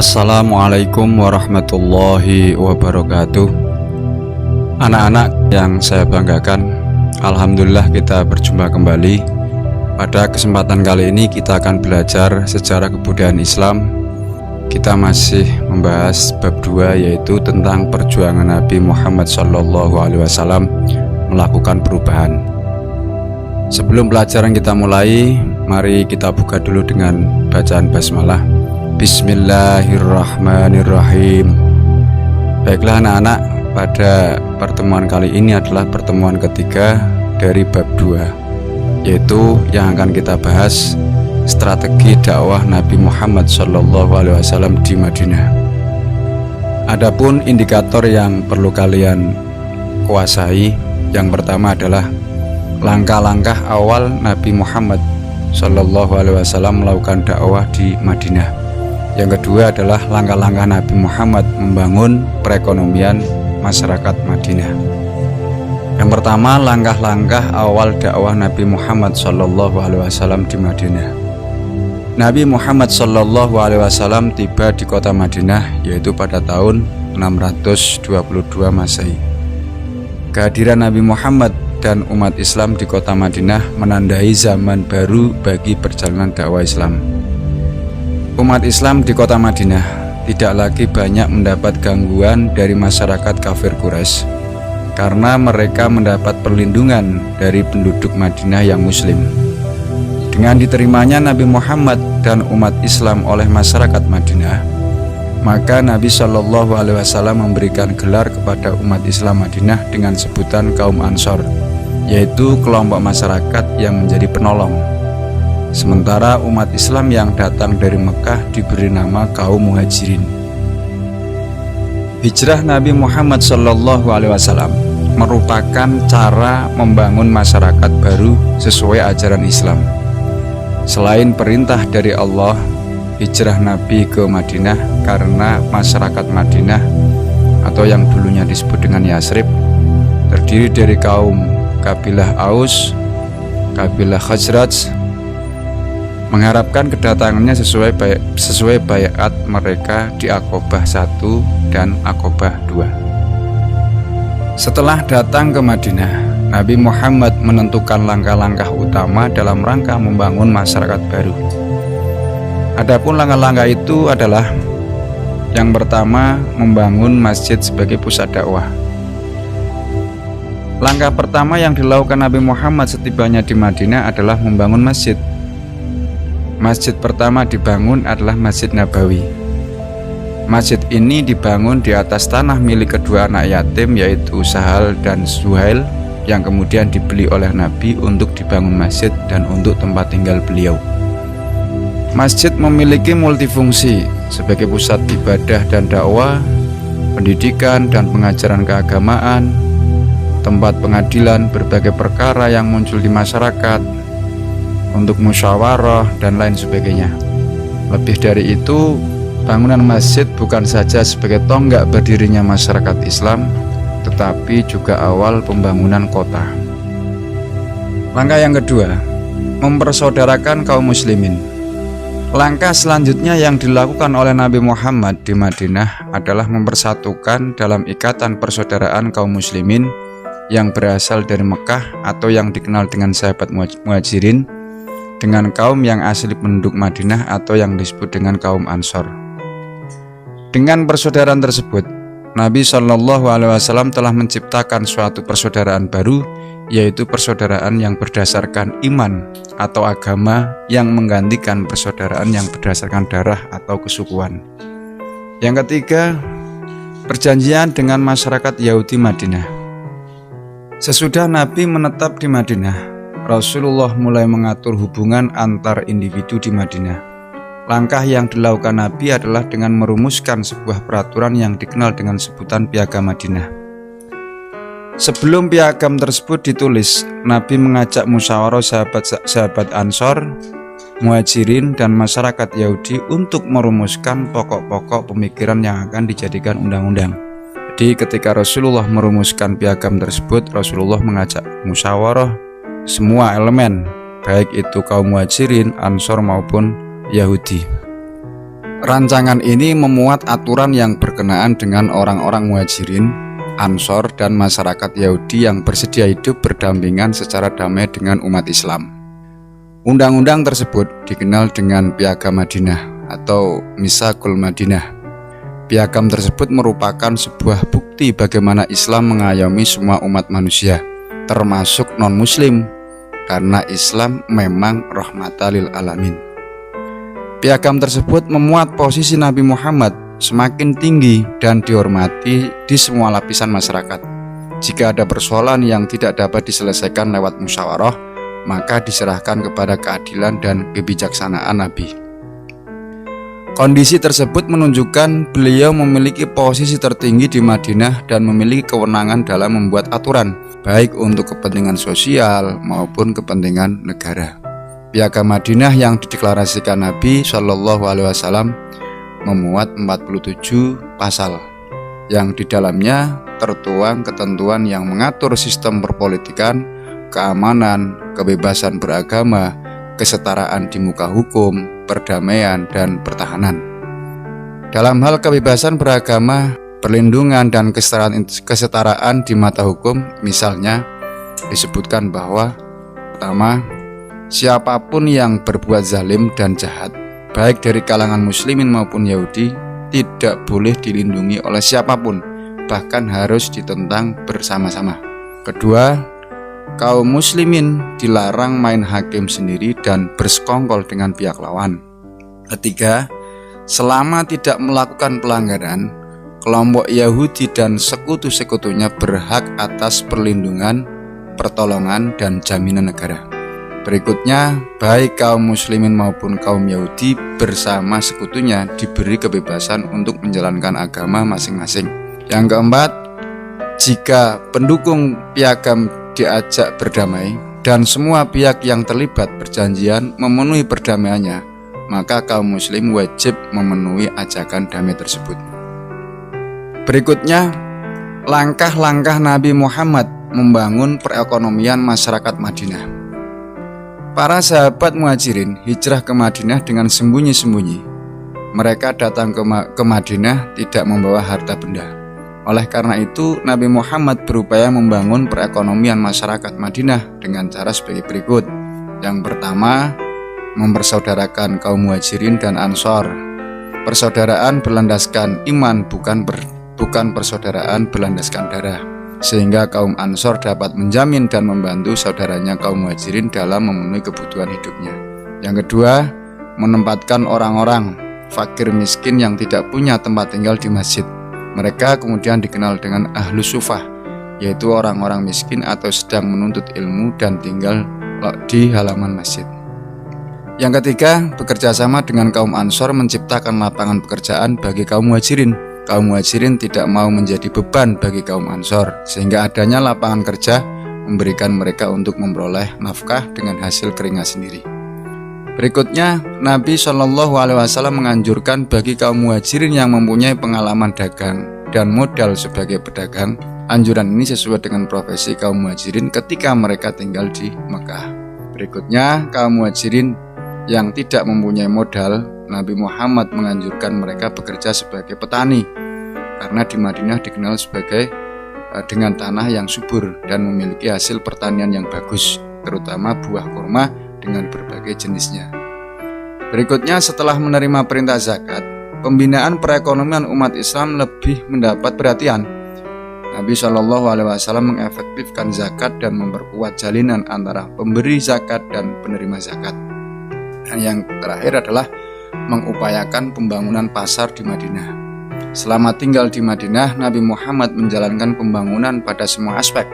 Assalamualaikum warahmatullahi wabarakatuh. Anak-anak yang saya banggakan, alhamdulillah kita berjumpa kembali. Pada kesempatan kali ini kita akan belajar sejarah kebudayaan Islam. Kita masih membahas bab 2, yaitu tentang perjuangan Nabi Muhammad SAW melakukan perubahan. Sebelum pelajaran kita mulai, mari kita buka dulu dengan bacaan basmalah. Bismillahirrahmanirrahim. Baiklah anak-anak, pada pertemuan kali ini adalah pertemuan ketiga dari bab 2, yaitu yang akan kita bahas strategi dakwah Nabi Muhammad SAW di Madinah. Adapun indikator yang perlu kalian kuasai, yang pertama adalah langkah-langkah awal Nabi Muhammad SAW melakukan dakwah di Madinah. Yang kedua adalah langkah-langkah Nabi Muhammad membangun perekonomian masyarakat Madinah. Yang pertama, langkah-langkah awal dakwah Nabi Muhammad SAW di Madinah. Nabi Muhammad SAW tiba di kota Madinah yaitu pada tahun 622 Masehi. Kehadiran Nabi Muhammad dan umat Islam di kota Madinah menandai zaman baru bagi perjalanan dakwah Islam. Umat Islam di kota Madinah tidak lagi banyak mendapat gangguan dari masyarakat kafir Quraisy karena mereka mendapat perlindungan dari penduduk Madinah yang muslim. Dengan diterimanya Nabi Muhammad dan umat Islam oleh masyarakat Madinah, maka Nabi SAW memberikan gelar kepada umat Islam Madinah dengan sebutan kaum Ansor, yaitu kelompok masyarakat yang menjadi penolong. Sementara umat Islam yang datang dari Mekah diberi nama kaum Muhajirin. Hijrah Nabi Muhammad SAW merupakan cara membangun masyarakat baru sesuai ajaran Islam. Selain perintah dari Allah, hijrah Nabi ke Madinah karena masyarakat Madinah atau yang dulunya disebut dengan Yasrib terdiri dari kaum kabilah Aus, kabilah Khazraj, mengharapkan kedatangannya sesuai baiat mereka di Aqobah 1 dan Aqobah 2. Setelah datang ke Madinah, Nabi Muhammad menentukan langkah-langkah utama dalam rangka membangun masyarakat baru. Adapun langkah-langkah itu adalah: yang pertama, membangun masjid sebagai pusat dakwah. Langkah pertama yang dilakukan Nabi Muhammad setibanya di Madinah adalah membangun masjid. Masjid pertama dibangun adalah Masjid Nabawi. Masjid ini dibangun di atas tanah milik kedua anak yatim, yaitu Sahal dan Suhail, yang kemudian dibeli oleh Nabi untuk dibangun masjid dan untuk tempat tinggal beliau. Masjid memiliki multifungsi sebagai pusat ibadah dan dakwah, pendidikan dan pengajaran keagamaan, tempat pengadilan berbagai perkara yang muncul di masyarakat, untuk musyawarah dan lain sebagainya. Lebih dari itu, bangunan masjid bukan saja sebagai tonggak berdirinya masyarakat Islam, tetapi juga awal pembangunan kota. Langkah yang kedua, mempersaudarakan kaum muslimin. Langkah selanjutnya yang dilakukan oleh Nabi Muhammad di Madinah adalah mempersatukan dalam ikatan persaudaraan kaum muslimin yang berasal dari Mekah atau yang dikenal dengan sahabat Muhajirin dengan kaum yang asli penduduk Madinah atau yang disebut dengan kaum Ansor. Dengan persaudaraan tersebut, Nabi SAW telah menciptakan suatu persaudaraan baru, yaitu persaudaraan yang berdasarkan iman atau agama yang menggantikan persaudaraan yang berdasarkan darah atau kesukuan. Yang ketiga, perjanjian dengan masyarakat Yahudi Madinah. Sesudah Nabi menetap di Madinah, Rasulullah mulai mengatur hubungan antar individu di Madinah. Langkah yang dilakukan Nabi adalah dengan merumuskan sebuah peraturan yang dikenal dengan sebutan Piagam Madinah. Sebelum piagam tersebut ditulis, Nabi mengajak musyawarah sahabat Ansor, Muhajirin, dan masyarakat Yahudi untuk merumuskan pokok-pokok pemikiran yang akan dijadikan undang-undang. Jadi ketika Rasulullah merumuskan piagam tersebut, Rasulullah mengajak musyawarah semua elemen, baik itu kaum Muhajirin, Ansor maupun Yahudi. Rancangan ini memuat aturan yang berkenaan dengan orang-orang Muhajirin, Ansor, dan masyarakat Yahudi yang bersedia hidup berdampingan secara damai dengan umat Islam. Undang-undang tersebut dikenal dengan Piagam Madinah atau Mitsaqul Madinah. Piagam tersebut merupakan sebuah bukti bagaimana Islam mengayomi semua umat manusia, termasuk non-muslim, karena Islam memang rahmatan lil alamin. Piagam tersebut memuat posisi Nabi Muhammad semakin tinggi dan dihormati di semua lapisan masyarakat. Jika ada persoalan yang tidak dapat diselesaikan lewat musyawarah, maka diserahkan kepada keadilan dan kebijaksanaan Nabi. Kondisi tersebut menunjukkan beliau memiliki posisi tertinggi di Madinah dan memiliki kewenangan dalam membuat aturan, baik untuk kepentingan sosial maupun kepentingan negara. Piagam Madinah yang dideklarasikan Nabi Shallallahu Alaihi Wasallam memuat 47 pasal yang di dalamnya tertuang ketentuan yang mengatur sistem perpolitikan, keamanan, kebebasan beragama, kesetaraan di muka hukum, perdamaian, dan pertahanan. Dalam hal kebebasan beragama, perlindungan, dan kesetaraan di mata hukum, misalnya disebutkan bahwa pertama, siapapun yang berbuat zalim dan jahat, baik dari kalangan muslimin maupun Yahudi, tidak boleh dilindungi oleh siapapun, bahkan harus ditentang bersama-sama. Kedua, kaum muslimin dilarang main hakim sendiri dan bersekongkol dengan pihak lawan. Ketiga, selama tidak melakukan pelanggaran, kelompok Yahudi dan sekutu-sekutunya berhak atas perlindungan, pertolongan, dan jaminan negara. Berikutnya, baik kaum muslimin maupun kaum Yahudi bersama sekutunya diberi kebebasan untuk menjalankan agama masing-masing. Yang keempat, jika pendukung piagam diajak berdamai dan semua pihak yang terlibat berjanjian memenuhi perdamaiannya, maka kaum muslim wajib memenuhi ajakan damai tersebut. Berikutnya, langkah-langkah Nabi Muhammad membangun perekonomian masyarakat Madinah. Para sahabat Muhajirin hijrah ke Madinah dengan sembunyi-sembunyi. Mereka datang ke Madinah tidak membawa harta benda. Oleh karena itu, Nabi Muhammad berupaya membangun perekonomian masyarakat Madinah dengan cara sebagai berikut. Yang pertama, mempersaudarakan kaum Muhajirin dan Ansor. Persaudaraan berlandaskan iman, bukan persaudaraan berlandaskan darah, sehingga kaum Ansor dapat menjamin dan membantu saudaranya kaum Muhajirin dalam memenuhi kebutuhan hidupnya. Yang kedua, menempatkan orang-orang fakir miskin yang tidak punya tempat tinggal di masjid. Mereka kemudian dikenal dengan Ahlus Sufah, yaitu orang-orang miskin atau sedang menuntut ilmu dan tinggal di halaman masjid. Yang ketiga, bekerja sama dengan kaum Ansor menciptakan lapangan pekerjaan bagi kaum Muhajirin. Kaum Muhajirin tidak mau menjadi beban bagi kaum Ansor, sehingga adanya lapangan kerja memberikan mereka untuk memperoleh nafkah dengan hasil keringat sendiri. Berikutnya, Nabi Shallallahu Alaihi Wasallam menganjurkan bagi kaum Muhajirin yang mempunyai pengalaman dagang dan modal sebagai pedagang. Anjuran ini sesuai dengan profesi kaum Muhajirin ketika mereka tinggal di Mekah. Berikutnya, kaum Muhajirin yang tidak mempunyai modal, Nabi Muhammad menganjurkan mereka bekerja sebagai petani, karena di Madinah dikenal sebagai dengan tanah yang subur dan memiliki hasil pertanian yang bagus, terutama buah kurma dengan berbagai jenisnya. Berikutnya, setelah menerima perintah zakat, pembinaan perekonomian umat Islam lebih mendapat perhatian. Nabi Shallallahu Alaihi Wasallam mengefektifkan zakat dan memperkuat jalinan antara pemberi zakat dan penerima zakat. Dan yang terakhir adalah mengupayakan pembangunan pasar di Madinah. Selama tinggal di Madinah, Nabi Muhammad menjalankan pembangunan pada semua aspek,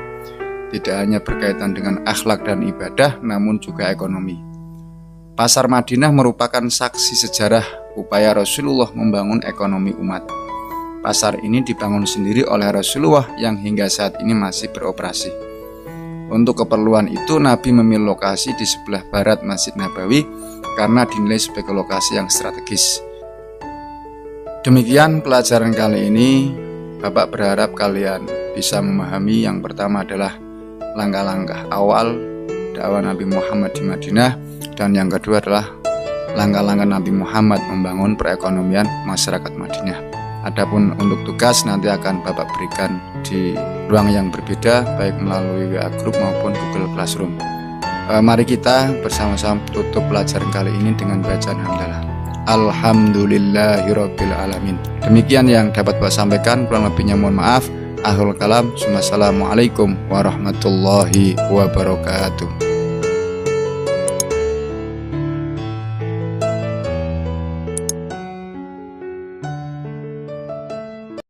tidak hanya berkaitan dengan akhlak dan ibadah, namun juga ekonomi. Pasar Madinah merupakan saksi sejarah upaya Rasulullah membangun ekonomi umat. Pasar ini dibangun sendiri oleh Rasulullah yang hingga saat ini masih beroperasi. Untuk keperluan itu, Nabi memilih lokasi di sebelah barat Masjid Nabawi karena dinilai sebagai lokasi yang strategis. Demikian pelajaran kali ini. Bapak berharap kalian bisa memahami yang pertama adalah langkah-langkah awal dakwah Nabi Muhammad di Madinah, dan yang kedua adalah langkah-langkah Nabi Muhammad membangun perekonomian masyarakat Madinah. Adapun untuk tugas nanti akan Bapak berikan di ruang yang berbeda, baik melalui WA Group maupun Google Classroom. Mari kita bersama-sama tutup pelajaran kali ini dengan bacaan hamdalah. Alhamdulillahirabbil alamin. Demikian yang dapat Bapak sampaikan, kurang lebihnya mohon maaf. Akhirul kalam. Assalamualaikum warahmatullahi wabarakatuh.